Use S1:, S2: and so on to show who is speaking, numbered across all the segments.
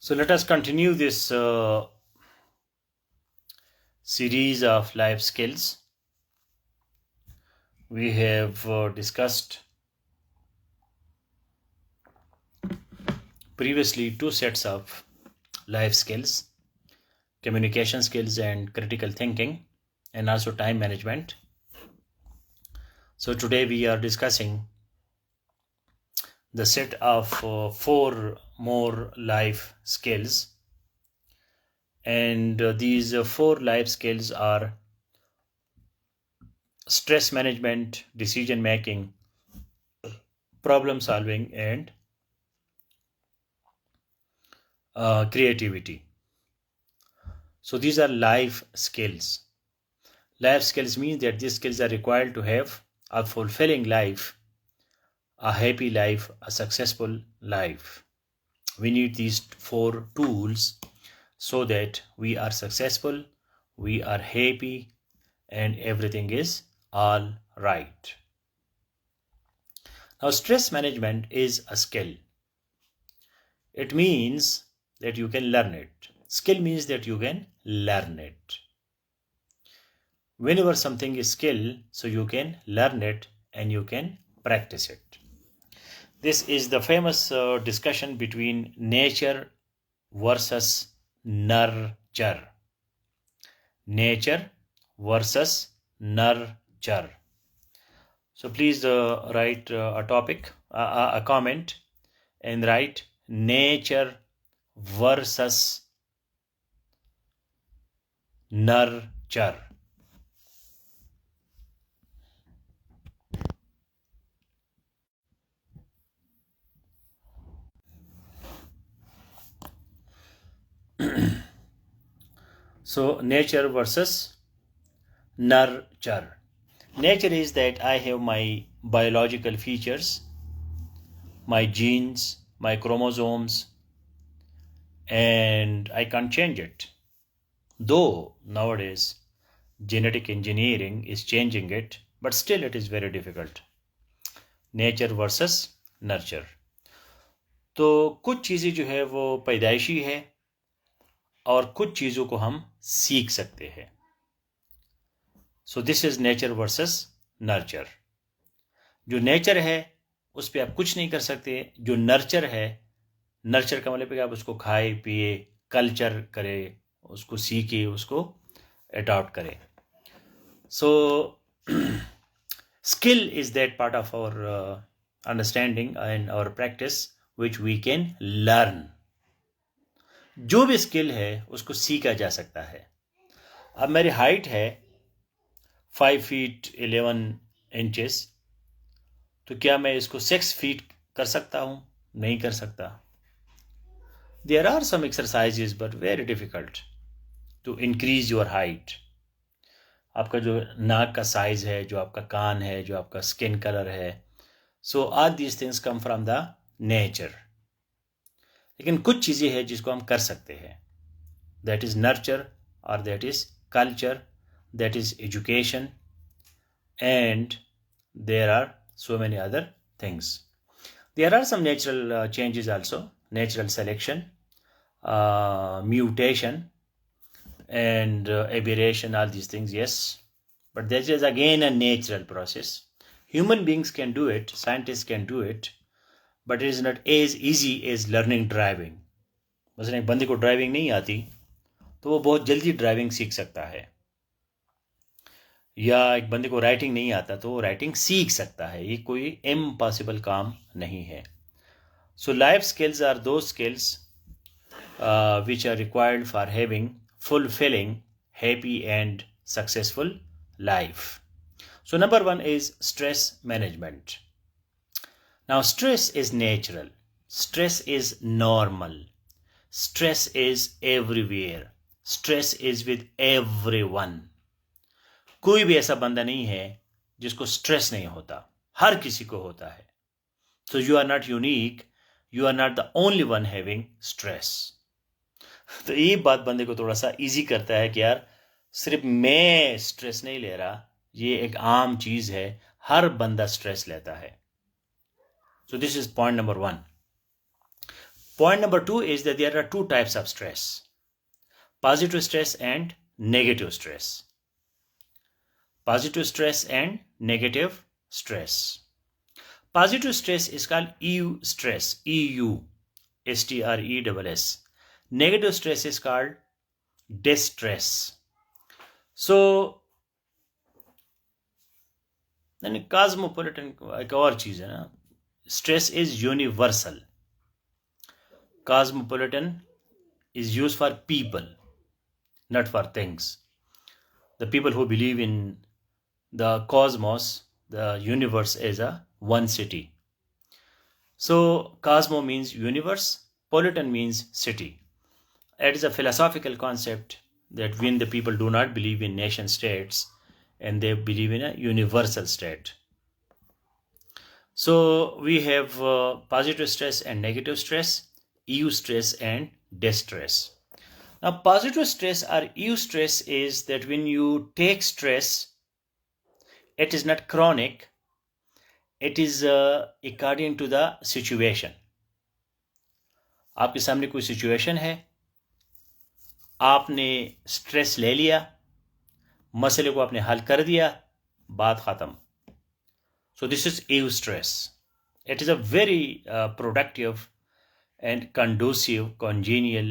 S1: So let us continue this series of life skills. We have discussed previously two sets of life skills: communication skills and critical thinking, and also time management. So today we are discussing the set of four more life skills, and these four life skills are stress management, decision making, problem solving, and creativity. So these are life skills. Life skills means that these skills are required to have a fulfilling life, a happy life, a successful life. We need these four tools so that we are successful, we are happy, and everything is all right. Now, stress management is a skill. It means that you can learn it. Skill means that you can learn it. Whenever something is skill, so you can learn it and you can practice it. This is the famous discussion between nature versus nurture. Nature versus nurture. So please write a comment, and write nature versus nurture. So nature versus nurture. Nature is that I have my biological features, my genes, my chromosomes, and I can't change it. Though nowadays genetic engineering is changing it, but still it is very difficult. Nature versus nurture. तो कुछ चीज़ें जो है वो पैदाइशी है और कुछ चीज़ों को हम सीख सकते हैं. So this is nature versus nurture. जो नेचर है उस पर आप कुछ नहीं कर सकते. जो नर्चर है, नर्चर का मतलब कि आप उसको खाए पिए, कल्चर करें, उसको सीखे, उसको अडॉप्ट करें. सो skill is that part of our understanding and our practice which we can learn. जो भी स्किल है उसको सीखा जा सकता है. अब मेरी हाइट है 5 feet 11 inches, तो क्या मैं इसको 6 feet कर सकता हूं? नहीं कर सकता. There are some exercises but very difficult to increase your height. आपका जो नाक का साइज है, जो आपका कान है, जो आपका स्किन कलर है, so are these things come from the nature. लेकिन कुछ चीज़ें हैं जिसको हम कर सकते हैं. दैट इज नर्चर और that is culture, that is education, and there are so many other things. There are some natural changes also, natural selection, mutation, and aberration, all these things, yes, but that is again a natural process. Human beings can do it, scientists can do it, but it is not as easy as learning driving. मसलन एक बंदे को driving नहीं आती तो वो बहुत जल्दी ड्राइविंग सीख सकता है, या एक बंदे को राइटिंग नहीं आता तो वो राइटिंग सीख सकता है. ये कोई इम्पॉसिबल काम नहीं है. सो लाइफ स्किल्स आर दो skills which are required for having fulfilling, happy and successful life. So number one is stress management. Now stress is natural, stress is normal, stress is everywhere, stress is with everyone. कोई भी ऐसा बंदा नहीं है जिसको stress नहीं होता, हर किसी को होता है. So you are not unique, you are not the only one having stress. तो ये बात बंदे को थोड़ा सा इजी करता है कि यार सिर्फ मैं स्ट्रेस नहीं ले रहा, ये एक आम चीज है, हर बंदा स्ट्रेस लेता है. So this is point number 1. Point number 2 is that there are two types of stress: positive stress and negative stress. Positive stress and negative stress. Positive stress is called EU stress, EU, STRESS. Negative stress is called distress. So, cosmopolitan एक और चीज है ना, stress is universal. Cosmopolitan is used for people, not for things. The people who believe in the cosmos, the universe, as a one city. So cosmo means universe, politan means city. It is a philosophical concept that when the people do not believe in nation states and they believe in a universal state. So we have positive stress and negative stress, eustress and distress. Now positive stress or eustress is that when you take stress, it is not chronic, it is according to the situation. आपके सामने कोई situation है, आपने stress ले लिया, मसले को आपने हल कर दिया, बात खत्म. So this is eustress. It is a very productive and conducive, congenial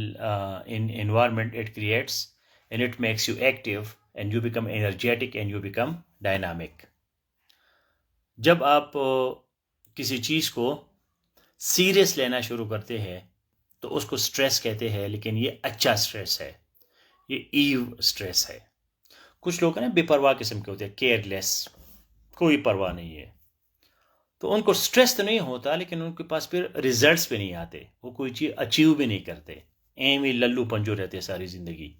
S1: environment it creates, and it makes you active and you become energetic and you become dynamic. जब आप किसी चीज को सीरियस लेना शुरू करते हैं तो उसको स्ट्रेस कहते हैं, लेकिन ये अच्छा स्ट्रेस है, ये ईव स्ट्रेस है. कुछ लोग हैं ना बेपरवाह किस्म के होते हैं, केयरलेस, कोई परवाह नहीं है, तो उनको स्ट्रेस तो नहीं होता लेकिन उनके पास फिर रिजल्ट्स भी नहीं आते, वो कोई चीज़ अचीव भी नहीं करते, एम ही लल्लू पंजो रहते सारी ज़िंदगी.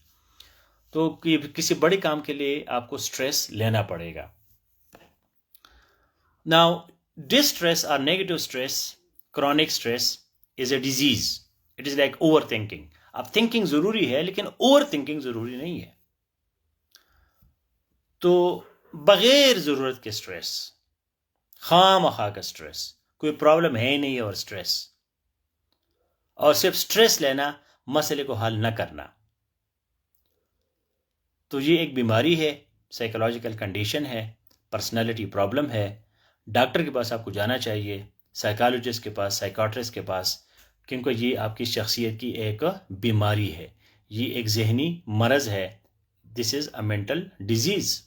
S1: तो किसी बड़े काम के लिए आपको स्ट्रेस लेना पड़ेगा. नाउ डिस्ट्रेस और negative stress, chronic stress is a disease. It is like over thinking. अब थिंकिंग ज़रूरी है लेकिन ओवर थिंकिंग ज़रूरी नहीं है. तो बगैर ज़रूरत के स्ट्रेस, खामखा का स्ट्रेस, कोई प्रॉब्लम है नहीं और स्ट्रेस, और सिर्फ स्ट्रेस लेना, मसले को हल न करना, तो ये एक बीमारी है, साइकोलॉजिकल कंडीशन है, पर्सनालिटी प्रॉब्लम है. डॉक्टर के पास आपको जाना चाहिए, साइकोलॉजिस्ट के पास, साइकाट्रिस्ट के पास, क्योंकि ये आपकी शख्सियत की एक बीमारी है, ये एक जहनी मरज़ है. This is a mental disease,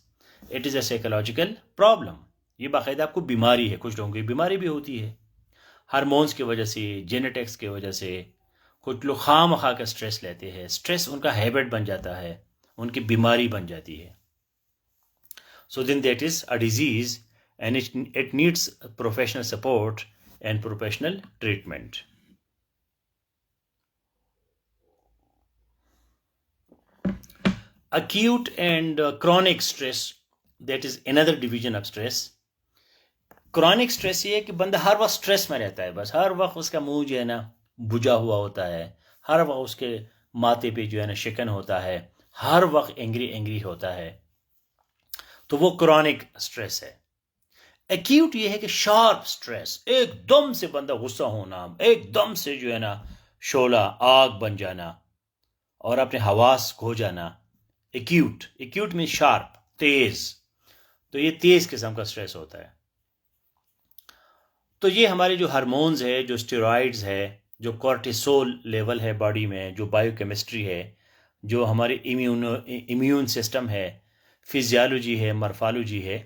S1: it is a psychological problem. ये बाकायदा आपको बीमारी है. कुछ लोगों की बीमारी भी होती है हार्मोन्स की वजह से, जेनेटिक्स की वजह से. कुछ लोग खामखा का स्ट्रेस लेते हैं, स्ट्रेस उनका हैबिट बन जाता है, उनकी बीमारी बन जाती है. So then that is a disease and it needs professional support and professional treatment. Acute and chronic stress, that is another division of stress. Chronic stress ये है कि बंदा हर वक्त स्ट्रेस में रहता है, बस हर वक्त उसका मुंह जो है ना बुझा हुआ होता है, हर वक्त उसके माथे पे जो है ना शिकन होता है, हर वक्त एंग्री होता है, तो वो क्रॉनिक स्ट्रेस है. एक्यूट ये है कि शार्प स्ट्रेस, एकदम से बंदा गुस्सा होना, एकदम से जो है ना शोला आग बन जाना और अपने हवास खो जाना. एक्यूट मीन शार्प, तेज. तो ये तेज किस्म का स्ट्रेस होता है. तो ये हमारे जो हार्मोन्स है, जो स्टेरॉइड्स है, जो कॉर्टिसोल लेवल है बॉडी में, जो बायोकेमिस्ट्री है, जो हमारे इम्यून सिस्टम है, फिजियोलॉजी है, मॉर्फोलॉजी है,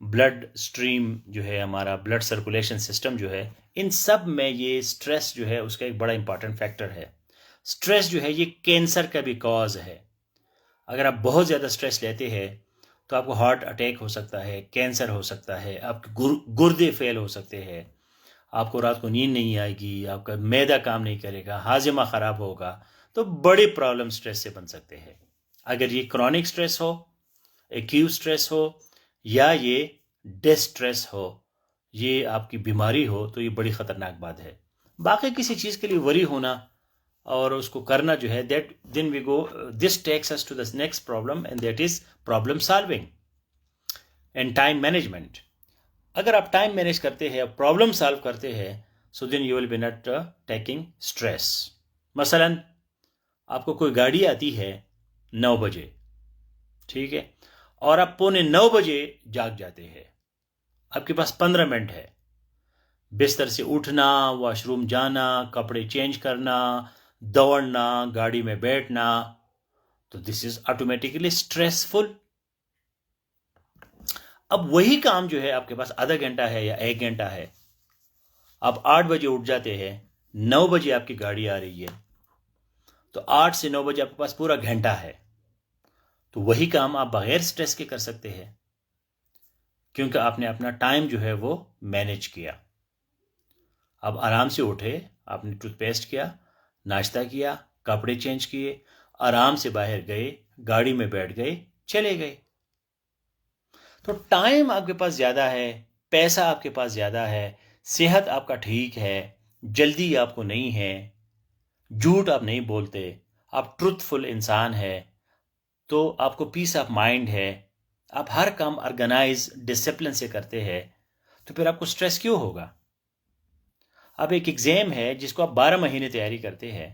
S1: ब्लड स्ट्रीम जो है, हमारा ब्लड सर्कुलेशन सिस्टम जो है, इन सब में ये स्ट्रेस जो है उसका एक बड़ा इंपॉर्टेंट फैक्टर है. स्ट्रेस जो है ये कैंसर का भी कॉज है. अगर आप बहुत ज़्यादा स्ट्रेस लेते हैं तो आपको हार्ट अटैक हो सकता है, कैंसर हो सकता है, आपके गुर्दे फेल हो सकते हैं, आपको रात को नींद नहीं आएगी, आपका मैदा काम नहीं करेगा, हाजिमा ख़राब होगा. तो बड़े प्रॉब्लम स्ट्रेस से बन सकते हैं. अगर ये क्रॉनिक स्ट्रेस हो, एक्यूट स्ट्रेस हो, या ये डिस्ट्रेस हो, ये आपकी बीमारी हो, तो ये बड़ी ख़तरनाक बात है. बाकी किसी चीज़ के लिए वरी होना और उसको करना जो है, that then we go, this takes us to the next problem, and that is problem solving and time management. अगर आप टाइम मैनेज करते हैं, प्रॉब्लम सॉल्व करते हैं, so then you will be not taking stress. मसलन आपको कोई गाड़ी आती है 9 बजे, ठीक है, और आप 8:45 जाग जाते हैं, आपके पास 15 मिनट है बिस्तर से उठना, वॉशरूम जाना, कपड़े चेंज करना, दौड़ना, गाड़ी में बैठना, तो दिस इज ऑटोमेटिकली स्ट्रेसफुल. अब वही काम जो है आपके पास आधा घंटा है या 1 घंटा है, आप 8 बजे उठ जाते हैं, 9 बजे आपकी गाड़ी आ रही है, तो 8 से 9 बजे आपके पास पूरा घंटा है, तो वही काम आप बगैर स्ट्रेस के कर सकते हैं, क्योंकि आपने अपना टाइम जो है वो मैनेज किया. अब आराम से उठे, आपने टूथपेस्ट किया, नाश्ता किया, कपड़े चेंज किए, आराम से बाहर गए, गाड़ी में बैठ गए, चले गए. तो टाइम आपके पास ज़्यादा है, पैसा आपके पास ज़्यादा है, सेहत आपका ठीक है, जल्दी आपको नहीं है, झूठ आप नहीं बोलते, आप ट्रुथफुल इंसान है, तो आपको पीस ऑफ माइंड है, आप हर काम ऑर्गेनाइज डिसिप्लिन से करते हैं, तो फिर आपको स्ट्रेस क्यों होगा? अब एक एग्जाम है जिसको आप 12 महीने तैयारी करते हैं,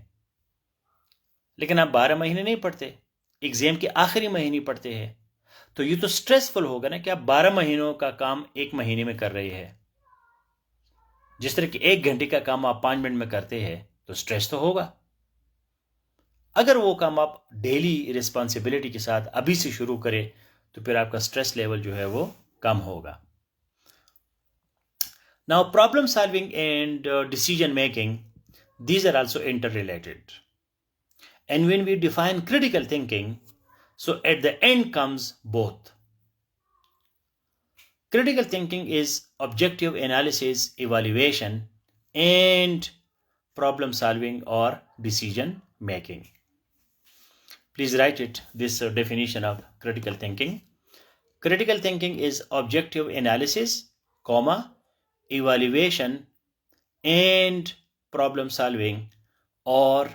S1: लेकिन आप 12 महीने नहीं पढ़ते, एग्जाम के आखिरी महीने पढ़ते हैं, तो ये तो स्ट्रेसफुल होगा ना कि आप 12 महीनों का काम 1 महीने में कर रहे हैं. जिस तरह की 1 घंटे का काम आप 5 मिनट में करते हैं, तो स्ट्रेस तो होगा. अगर वो काम आप डेली रिस्पॉन्सिबिलिटी के साथ अभी से शुरू करें, तो फिर आपका स्ट्रेस लेवल जो है वो कम होगा. Now, problem solving and decision making, these are also interrelated. And when we define critical thinking, so at the end comes both. Critical thinking is objective analysis, evaluation, and problem solving or decision making. Please write it, this definition of critical thinking. Critical thinking is objective analysis, comma, evaluation and problem solving or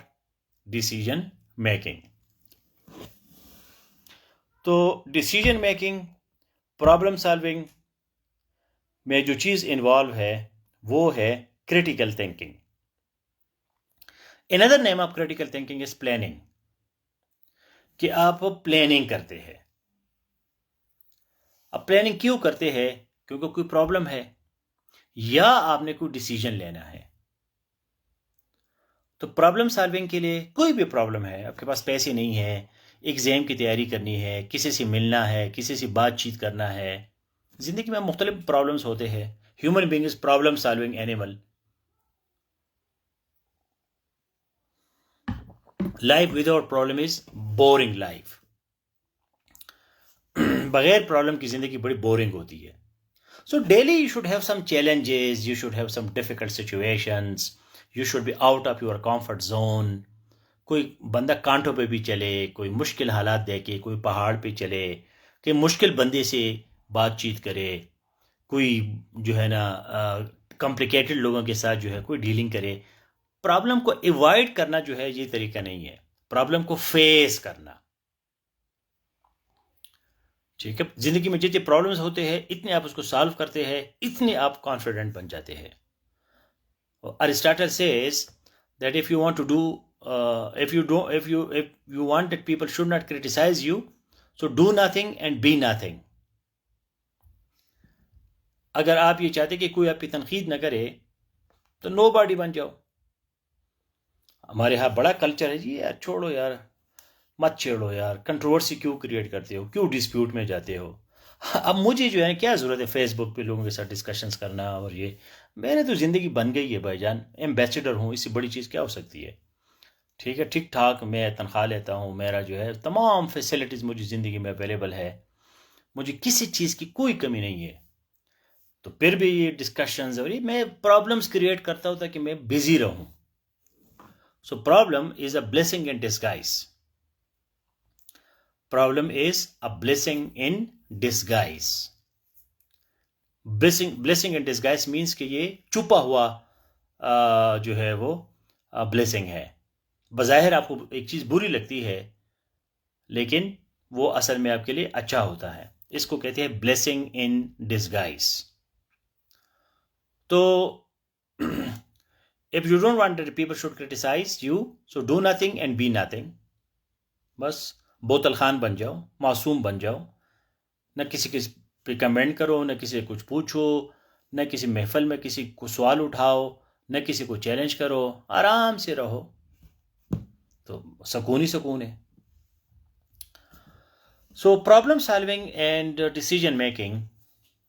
S1: decision making. तो decision making, problem solving में जो चीज़ involve है वो है critical thinking. Another name of critical thinking is planning, कि आप planning करते हैं. अब प्लानिंग क्यों करते हैं? क्योंकि कोई प्रॉब्लम है या आपने कोई डिसीजन लेना है. तो प्रॉब्लम सॉल्विंग के लिए कोई भी प्रॉब्लम है, आपके पास पैसे नहीं है, एग्जाम की तैयारी करनी है, किसी से मिलना है, किसी से बातचीत करना है, जिंदगी में मुख्तलिफ प्रॉब्लम्स होते हैं. Human being is problem solving animal. Life without problem is boring life. बगैर प्रॉब्लम की जिंदगी बड़ी बोरिंग होती है. So daily you should have some challenges, you should have some difficult situations, you should be out of your comfort zone. कोई बंदा कांटों पे भी चले, कोई मुश्किल हालात देखे, कोई पहाड़ पे चले, कोई मुश्किल बंदे से बातचीत करे, कोई जो है ना कॉम्प्लिकेटेड लोगों के साथ जो है कोई डीलिंग करे. प्रॉब्लम को अवॉइड करना जो है ये तरीका नहीं है, प्रॉब्लम को फेस करना. ठीक है, जिंदगी में जितने प्रॉब्लम्स होते हैं इतने आप उसको सॉल्व करते हैं, इतने आप कॉन्फिडेंट बन जाते हैं. Aristotle says that if you want to do if you want that people should not criticize you, so do nothing and be nothing. अगर आप ये चाहते कि कोई आपकी तनकीद न करे तो नो बॉडी बन जाओ. हमारे यहाँ बड़ा कल्चर है जी, यार छोड़ो यार, मत छेड़ो यार, कंट्रोवर्सी क्यों क्रिएट करते हो, क्यों डिस्प्यूट में जाते हो. अब मुझे जो है क्या ज़रूरत है फेसबुक पे लोगों के साथ डिस्कशंस करना, और ये मैंने तो ज़िंदगी बन गई है भाईजान, एम्बेसडर हूँ, इससे बड़ी चीज़ क्या हो सकती है. ठीक है, ठीक ठाक मैं तनख्वाह लेता हूँ, मेरा जो है तमाम फैसिलिटीज़ मुझे ज़िंदगी में अवेलेबल है, मुझे किसी चीज़ की कोई कमी नहीं है. तो फिर भी ये डिस्कशंस और ये मैं प्रॉब्लम्स क्रिएट करता हूँ ताकि मैं बिजी रहूँ. So problem is a blessing in disguise. Problem is a blessing in disguise. Blessing in disguise means कि ये छुपा हुआ जो है वो ब्लेसिंग है. बज़ाहिर आपको एक चीज़ बुरी लगती है, लेकिन वो असल में आपके लिए अच्छा होता है. इसको कहते हैं ब्लेसिंग इन डिस्गाइज. तो If you don't want that people should criticize you, so do nothing and be nothing. बस बोतल खान बन जाओ, मासूम बन जाओ, न किसी के पे कमेंट करो, न किसी से कुछ पूछो, न किसी महफिल में किसी को सवाल उठाओ, न किसी को चैलेंज करो, आराम से रहो, तो सुकून ही सुकून है. So problem solving and decision making,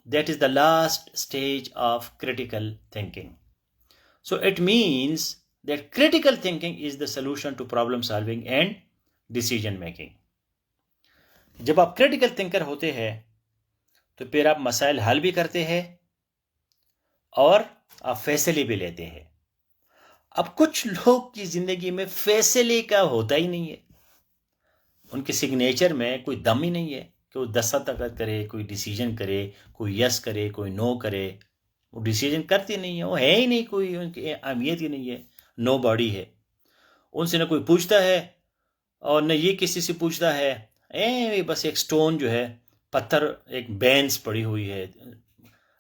S1: that is the last stage of critical thinking. So it means that critical thinking is the solution to problem solving and decision making. जब आप क्रिटिकल थिंकर होते हैं तो फिर आप मसाइल हल भी करते हैं और आप फैसले भी लेते हैं. अब कुछ लोग की जिंदगी में फैसले का होता ही नहीं है, उनके सिग्नेचर में कोई दम ही नहीं है कि वो दस्तखत करे, कोई डिसीजन करे, कोई यस करे, कोई नो करे. वो डिसीजन करते नहीं है, वो है ही नहीं, कोई उनकी अहमियत ही नहीं है, नो बॉडी है. उनसे न कोई पूछता है और न ये किसी से पूछता है. बस एक स्टोन जो है, पत्थर, एक बेंच पड़ी हुई है,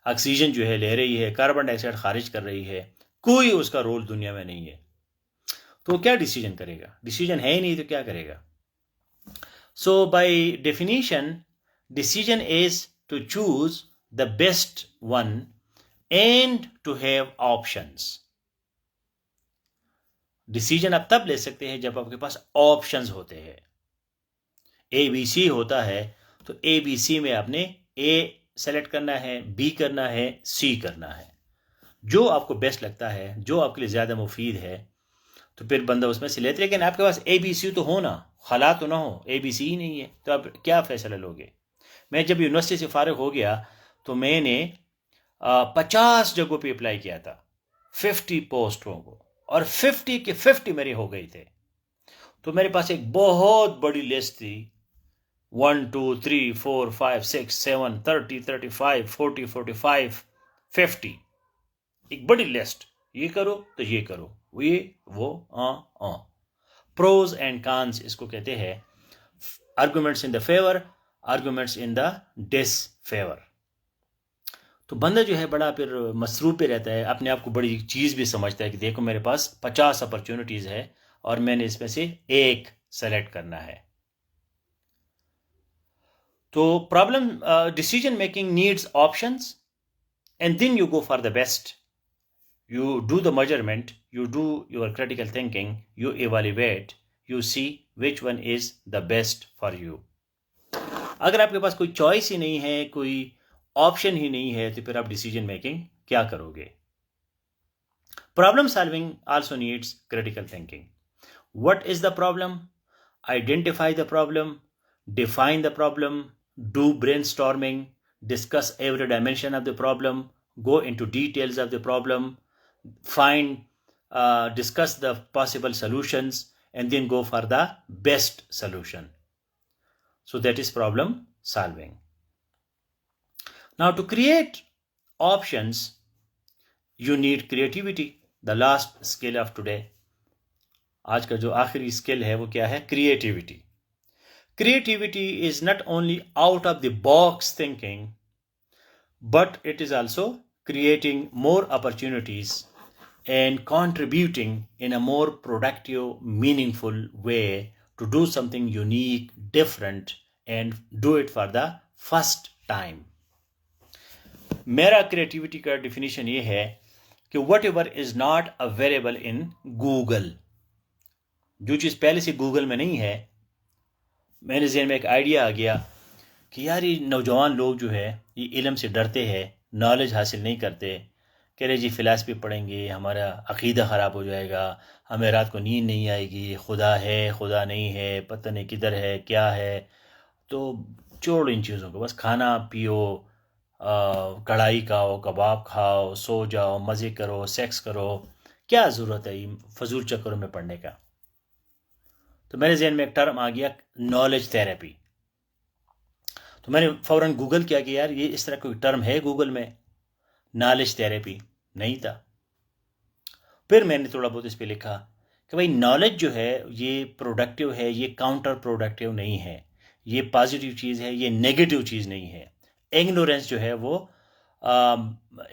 S1: ऑक्सीजन जो है ले रही है, कार्बन डाइऑक्साइड खारिज कर रही है, कोई उसका रोल दुनिया में नहीं है. तो वो क्या डिसीजन करेगा? डिसीजन है ही नहीं तो क्या करेगा? So by definition, decision is to choose the best one and to have options. Decision आप तब ले सकते हैं जब आपके पास ऑप्शंस होते हैं. ABC होता है तो ABC में आपने A सेलेक्ट करना है, B करना है, C करना है. जो आपको बेस्ट लगता है, जो आपके लिए ज़्यादा मुफीद है, तो फिर बंदा उसमें से लेते. लेकिन आपके पास ABC तो हो ना, खला तो ना हो, ABC ही नहीं है, तो आप क्या फैसला लोगे? मैं जब यूनिवर्सिटी से फारिग हो गया तो मैंने 50 जगहों पे अप्लाई किया था, 50 पोस्टों को, और 50 के 50 मेरे हो गए थे. तो मेरे पास एक बहुत बड़ी लिस्ट थी, 1 2 3 4 5 6 7 30 35 40 45 50, एक बड़ी लिस्ट. ये करो तो ये करो, ये वो प्रोज एंड कॉन्स इसको कहते हैं. Arguments in the favour, arguments in the disfavour. तो बंदा जो है बड़ा फिर मसरूफ पे रहता है, अपने आप को बड़ी चीज़ भी समझता है कि देखो मेरे पास 50 अपॉर्चुनिटीज़ है और मैंने इसमें से एक सेलेक्ट करना है. तो problem decision making needs options and then you go for the best. You do the measurement, you do your critical thinking, you evaluate, you see which one is the best for you. अगर आपके पास कोई choice ही नहीं है, कोई option ही नहीं है, तो फिर आप डिसीजन मेकिंग क्या करोगे? Problem solving also needs critical thinking. What is the problem? Identify the problem, define the problem, do brainstorming, discuss every dimension of the problem, go into details of the problem, discuss the possible solutions, and then go for the best solution. So that is problem solving. Now to create options, you need creativity, the last skill of today. आज का जो आखिरी skill है वो क्या है? Creativity. Creativity is not only out of the box thinking, but it is also creating more opportunities and contributing in a more productive, meaningful way to do something unique, different, and do it for the first time. मेरा creativity का definition ये है कि whatever is not available in Google, जो चीज़ पहले से Google में नहीं है, मेरे ज़हन में एक आइडिया आ गया कि यार ये नौजवान लोग जो है ये इल्म से डरते हैं, नॉलेज हासिल नहीं करते, कह रहे जी फ़िलासफ़ी पढ़ेंगे हमारा अक़ीदा ख़राब हो जाएगा, हमें रात को नींद नहीं आएगी, खुदा है खुदा नहीं है, पता नहीं किधर है क्या है. तो छोड़ो इन चीज़ों को, बस खाना पियो, कढ़ाई खाओ, कबाब खाओ, सो जाओ, मज़े करो, सेक्स करो, क्या ज़रूरत है फजूल चक्करों में पढ़ने का. तो मेरे जहन में एक टर्म आ गया, नॉलेज थेरेपी. तो मैंने फ़ौरन गूगल किया कि यार ये इस तरह कोई टर्म है गूगल में, नॉलेज थेरेपी. नहीं था. फिर मैंने थोड़ा बहुत इस पर लिखा कि भाई नॉलेज जो है ये प्रोडक्टिव है, ये काउंटर प्रोडक्टिव नहीं है, ये पॉजिटिव चीज़ है, ये नेगेटिव चीज़ नहीं है. इग्नोरेंस जो है वो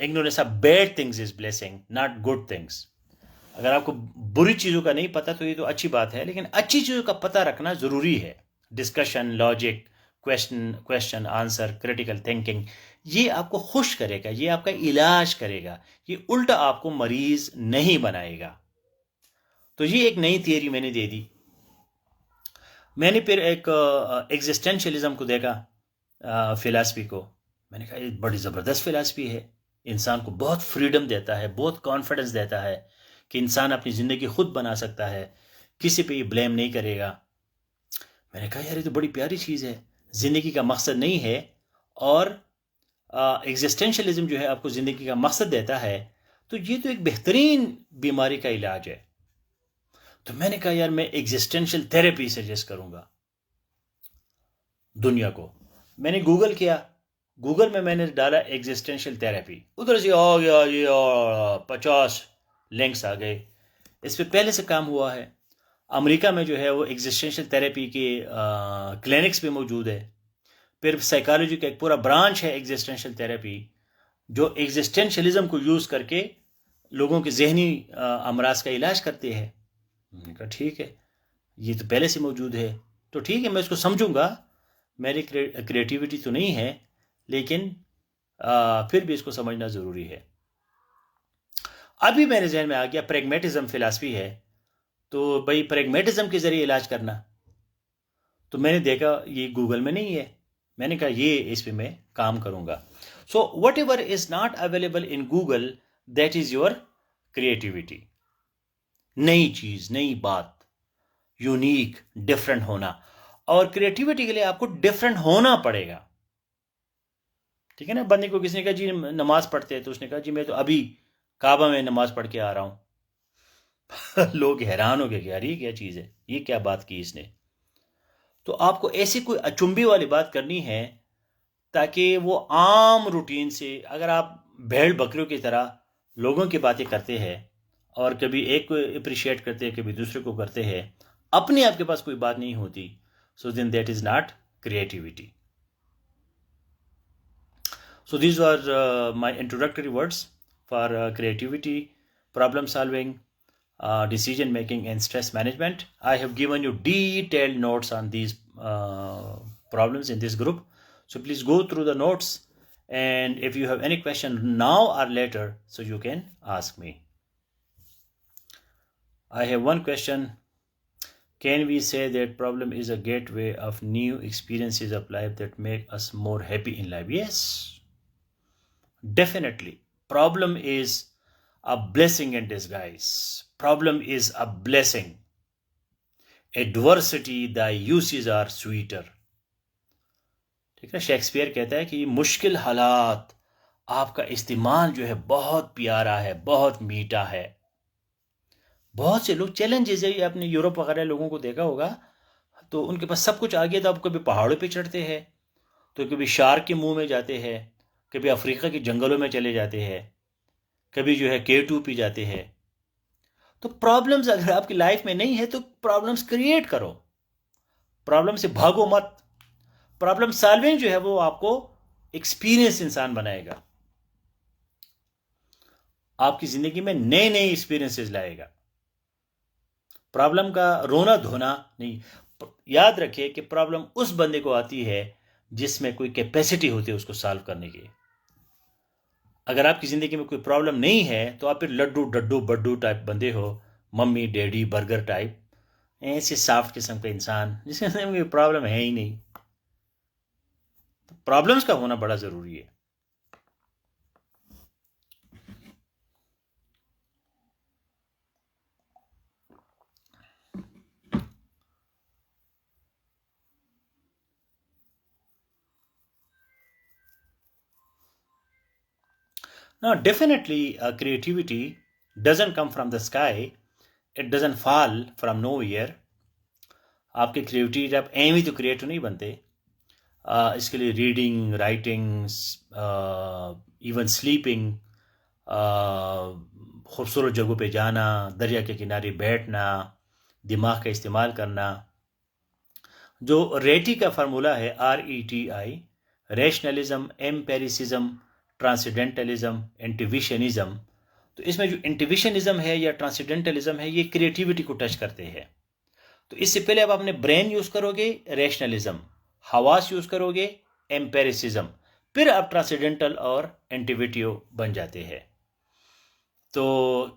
S1: ignorance of bad things is blessing, not good things. अगर आपको बुरी चीज़ों का नहीं पता तो ये तो अच्छी बात है, लेकिन अच्छी चीज़ों का पता रखना ज़रूरी है। Discussion, logic, question answer, critical thinking, ये आपको खुश करेगा, ये आपका इलाज करेगा, ये उल्टा आपको मरीज नहीं बनाएगा। तो ये एक नई थियरी मैंने दे दी। मैंने फिर एक एग्जिस्टेंशियलिज्म को देखा, फिलासफी को। मैंने कहा ये बड़ी ज़बरदस्त फिलासफी है, इंसान को बहुत फ्रीडम देता है, बहुत कॉन्फिडेंस देता है कि इंसान अपनी ज़िंदगी खुद बना सकता है, किसी पे ये ब्लेम नहीं करेगा। मैंने कहा यार ये तो बड़ी प्यारी चीज़ है, ज़िंदगी का मकसद नहीं है और एग्जिस्टेंशलिज्म जो है आपको ज़िंदगी का मकसद देता है, तो ये तो एक बेहतरीन बीमारी का इलाज है। तो मैंने कहा यार मैं एग्जिस्टेंशियल थेरेपी सजेस्ट करूंगा दुनिया को। मैंने गूगल किया, गूगल में मैंने डाला एग्जिस्टेंशियल थेरेपी, उधर से आ गया ये 50 लिंक्स आ गए। इस पर पहले से काम हुआ है। अमेरिका में जो है वो एग्जिस्टेंशियल थेरेपी के क्लिनिक्स भी मौजूद है। फिर साइकोलॉजी का एक पूरा ब्रांच है एग्जिस्टेंशियल थेरेपी, जो एग्जिस्टेंशियलिज्म को यूज़ करके लोगों के जहनी अमराज का इलाज करते हैं। मैंने कहा ठीक है, ये तो पहले से मौजूद है, तो ठीक है मैं इसको समझूंगा। मेरी क्रिएटिविटी तो नहीं है, लेकिन फिर भी इसको समझना ज़रूरी है। अभी मेरे जहन में आ गया प्रैग्मेटिज्म फिलासफी है, तो भाई प्रैग्मेटिज्म के ज़रिए इलाज करना। तो मैंने देखा ये गूगल में नहीं है, मैंने कहा ये इस पर मैं काम करूंगा। So what ever is not available in Google, that is your creativity. नई चीज़, नई बात, यूनिक, डिफरेंट होना। और क्रिएटिविटी के लिए आपको डिफरेंट होना पड़ेगा, ठीक है ना। बंदे को किसी ने कहा जी नमाज पढ़ते हैं, तो उसने कहा जी मैं तो अभी काबा में नमाज पढ़ के आ रहा हूं। लोग हैरान हो गए कि यार ये क्या चीज़ है, ये क्या बात की इसने। तो आपको ऐसी कोई अचुंबी वाली बात करनी है ताकि वो आम रूटीन से, अगर आप भेड़ बकरियों की तरह लोगों की बातें करते हैं और कभी एक को अप्रिशिएट करते हैं, कभी दूसरे को करते हैं, अपने आप के पास कोई बात नहीं होती, so then that is not creativity. So these were my introductory words for creativity, problem solving, decision making, and stress management. I have given you detailed notes on these problems in this group. So please go through the notes, and if you have any question now or later, so you can ask me. I have one question. Can we say that problem is a gateway of new experiences of life that make us more happy in life? Yes. Definitely. Problem is a blessing in disguise. Problem is a blessing. Adversity, the uses are sweeter. ठीक है, Shakespeare कहता है कि मुश्किल हालात, आपका इस्तेमाल जो है बहुत प्यारा है, बहुत मीठा है। बहुत से लोग चैलेंजेस है, आपने यूरोप वगैरह लोगों को देखा होगा, तो उनके पास सब कुछ आ गया, तो आप कभी पहाड़ों पे चढ़ते हैं, तो कभी शार्क के मुंह में जाते हैं, कभी अफ्रीका के जंगलों में चले जाते हैं, कभी जो है K2 पी जाते हैं। तो प्रॉब्लम्स अगर आपकी लाइफ में नहीं है तो प्रॉब्लम्स क्रिएट करो, प्रॉब्लम से भागो मत। प्रॉब्लम सॉल्विंग जो है वो आपको एक्सपीरियंस इंसान बनाएगा, आपकी जिंदगी में नए नए एक्सपीरियंसेस लाएगा। प्रॉब्लम का रोना धोना नहीं। याद रखिए कि प्रॉब्लम उस बंदे को आती है जिसमें कोई कैपेसिटी होती है उसको सॉल्व करने की। अगर आपकी ज़िंदगी में कोई प्रॉब्लम नहीं है तो आप फिर लड्डू डड्डू बड्डू टाइप बंदे हो, मम्मी डैडी बर्गर टाइप, ऐसे सॉफ्ट किस्म का इंसान जिसके कोई प्रॉब्लम है ही नहीं। तो प्रॉब्लम्स का होना बड़ा ज़रूरी है। Now, definitely, creativity doesn't come from the sky. It doesn't fall from nowhere. आपके क्रिएटिविटी आप एम ही तो क्रिएट नहीं बनते। इसके लिए रीडिंग, राइटिंग, इवन स्लीपिंग, खूबसूरत जगहों पे जाना, दरिया के किनारे बैठना, दिमाग का इस्तेमाल करना। जो रेटी का फार्मूला है RETI, रैशनलिज्म, एम्पेरिसिज्म, ट्रांसेंडेंटलिज्म, इंट्यूशनिज्म, तो इसमें जो इंट्यूशनिज्म है या ट्रांसेंडेंटलिज्म है, ये क्रिएटिविटी को टच करते हैं। तो इससे पहले अब अपने ब्रेन यूज करोगे, रैशनलिज्म, हवास यूज करोगे, एम्पेरिसिज्म, फिर अब ट्रांसेंडेंटल और इंट्यूटिव बन जाते हैं। तो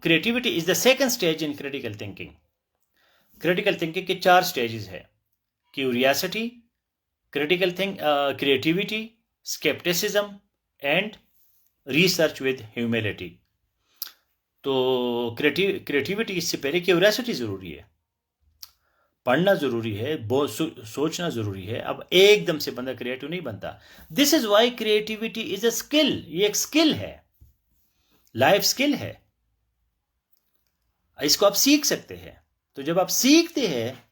S1: creativity is the second stage in critical thinking. Critical thinking के 4 स्टेजेस है: curiosity, creativity, scepticism and research with humility. तो क्रिएटिविटी इससे पहले क्यूरियोसिटी जरूरी है, पढ़ना जरूरी है, बहुत सोचना जरूरी है। अब एकदम से बंदा क्रिएटिव नहीं बनता। This is why creativity is a skill. ये एक स्किल है, लाइफ स्किल है, इसको आप सीख सकते हैं। तो जब आप सीखते हैं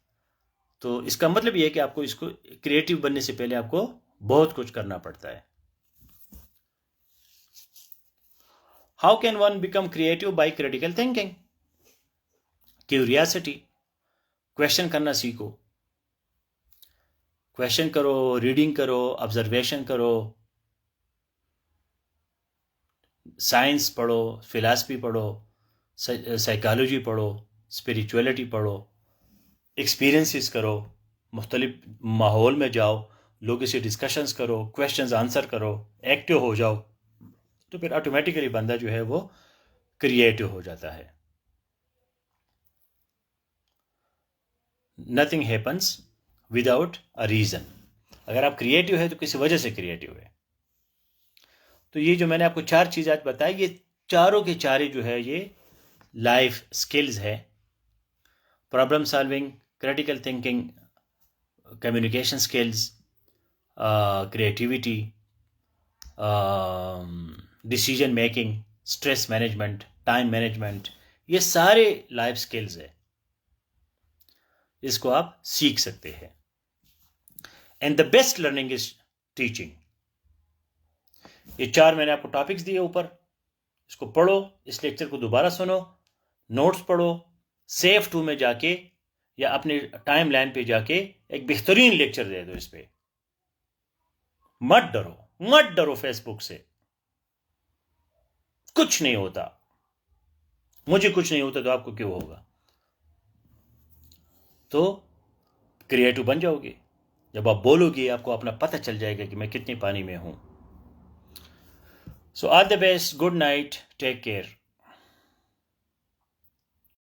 S1: तो इसका मतलब यह है कि आपको इसको क्रिएटिव बनने से पहले आपको बहुत कुछ करना पड़ता है। How can one become creative? Bye critical thinking. Curiosity, question करना सीखो, क्वेश्चन करो, रीडिंग करो, ऑब्जर्वेशन करो, साइंस पढ़ो, फिलॉसफी पढ़ो, साइकोलॉजी पढ़ो, स्पिरिचुअलिटी पढ़ो, एक्सपीरियंसेस करो, मुख्तलिफ माहौल में जाओ, लोगों से डिस्कशंस करो, क्वेश्चंस आंसर करो, एक्टिव हो जाओ, तो फिर ऑटोमेटिकली बंदा जो है वो क्रिएटिव हो जाता है। Nothing happens without a reason. अगर आप क्रिएटिव है तो किसी वजह से क्रिएटिव है। तो ये जो मैंने आपको 4 चीज़ आज बताई, ये चारों के चारे जो है ये लाइफ स्किल्स है। Problem solving, critical thinking, communication skills, creativity, decision making, stress management, time management, ये सारे लाइफ स्किल्स है, इसको आप सीख सकते हैं। And the best learning is teaching. ये 4 मैंने आपको टॉपिक्स दिए ऊपर, इसको पढ़ो, इस लेक्चर को दोबारा सुनो, नोट्स पढ़ो, सेफ 2 में जाके या अपने टाइम लाइन पे जाके एक बेहतरीन लेक्चर दे दो इस पे। मत डरो फेसबुक से, कुछ नहीं होता। मुझे कुछ नहीं होता तो आपको क्यों होगा? तो क्रिएटिव बन जाओगे। जब आप बोलोगे आपको अपना पता चल जाएगा कि मैं कितने पानी में हूं। So all the best, good night, take care.